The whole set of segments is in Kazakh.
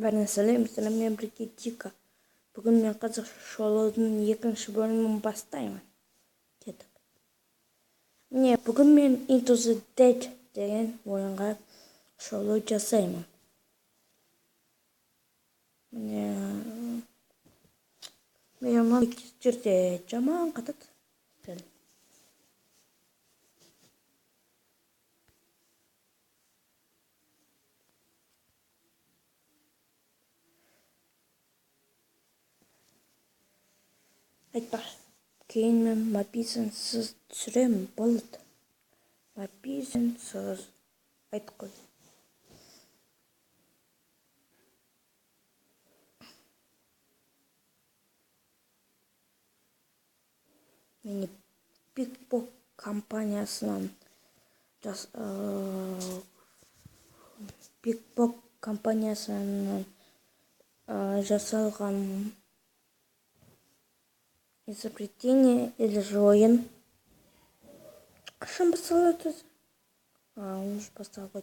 бәріне сәлем, сәлеммен бірге Дика. Бүгін мен қазақ шоулаудың екінші бөлімін бастаймын. Кеттік. Міне, бүгін мен Into the Dead деген ойынға шоулау жасаймын. Міне, мен жерде жаман қатады. Айтпа, кейін мен мобизінсіз түсіремін, болады. Мобизінсіз айт қой. Мені Бигбок компаниясынан жасалған изобретение или же ойын. Қашан басталады? Уже басталды.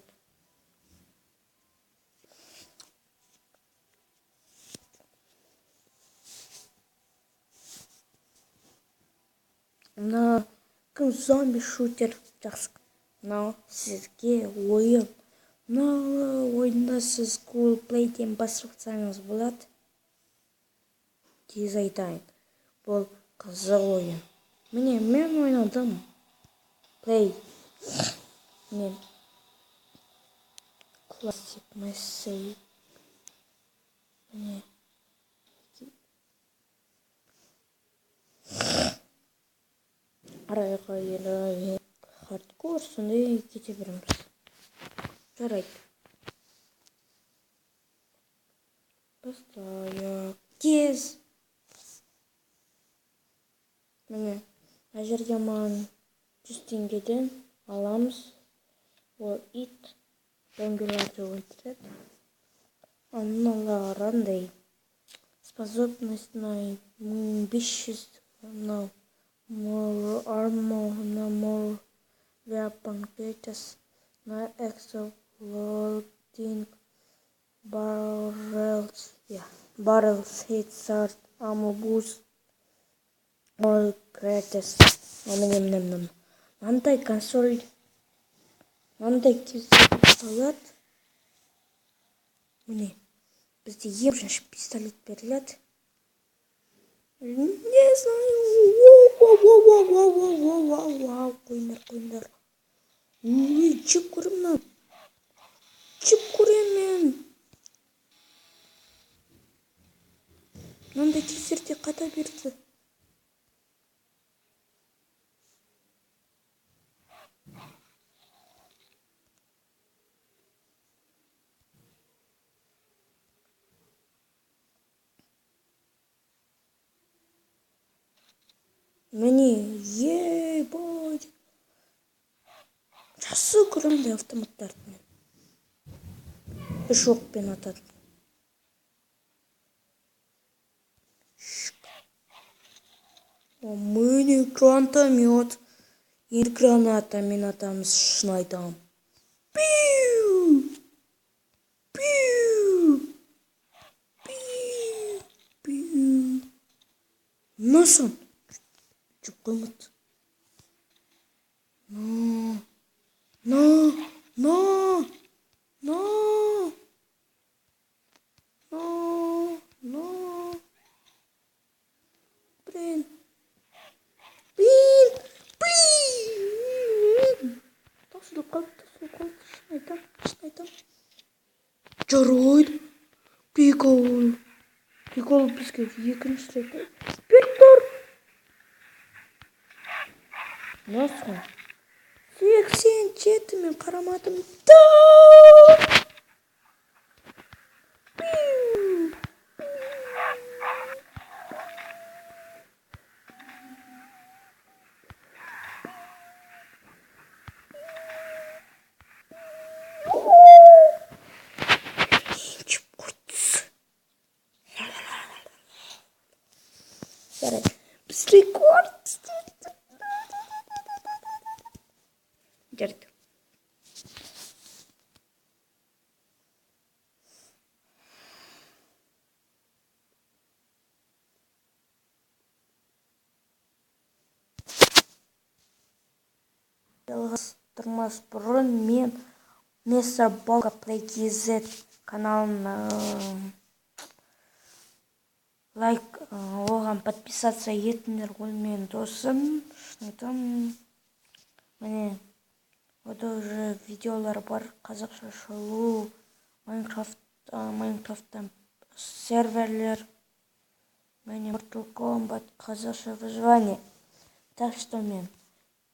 Мына кім зомби шутер жақсы. Мынау сізге ойын. Мына ойында сіз Google Play'ден бастырсаңыз болады. Тез айтайын. Бұл қызық ойын. Міне, мен ойнадым. Play. Міне. Классик мәсей. Міне. Арайға елі хардкор, сондай кете береміз. Жарайды. Бастайық. Кез. Міне, жерде маған 100 теңгеден аламыз. Ол ит зомбиларды өлтіреді. Аналар андай способность на 1500, мынау more armor, на more weapon catches, на exploding barrels, barrels hit start ammo boost, more catches. Мынандай консоль, мынандай кезде болады. Міне, бізде ең бірінші пистолет беріледі. Не знаю. Қойындар. Жеп көремін. Жеп көремін. Мынандай кездерде қата берді. Міне, ебать. Жақсы көремін автоматтарды. Үш оқпен атады. Міне гранатомет. Енді гранатамен атамыз, шын айтамын. Пиу! Пиу! Пиу! Пиу! Насың? Жүп қоймады. Тасылып қалды. Шын айтам. Жарайды. Прикол бізге екінші рет. Пектор. Насың? 87 мен қарамадым. Біз рекорд істедік. Жарайды. Жалғастырмас бұрын мен Мистер Болка Play KZ каналына лайк, оған подписаться етіңдер ғой мен досым. Шынтым. Міне, ода уже видеолар бар. Қазақша шолу, Майнкрафттан серверлер. Міне, Mortal Kombat, қазақша выживание. Так что мен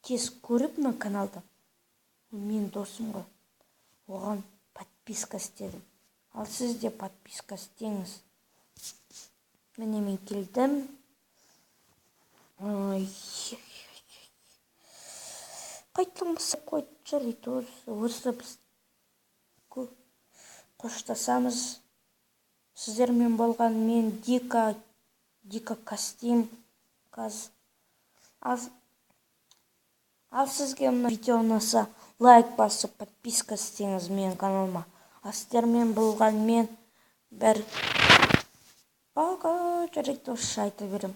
тез көріп мына каналда. Мен досым ғой. Оған подписка істедім. Ал сіз де подписка істеңіз. Міне мен келдім. Қайтамысы қойды жарайды осы біз қоштасамыз. Сіздермен болған мен Дика костюм қаз. Ал сізге мына видео ұнаса лайк басып подписка істеңіз менің каналыма. Сіздермен болған мен бір жарайды осы айта берем.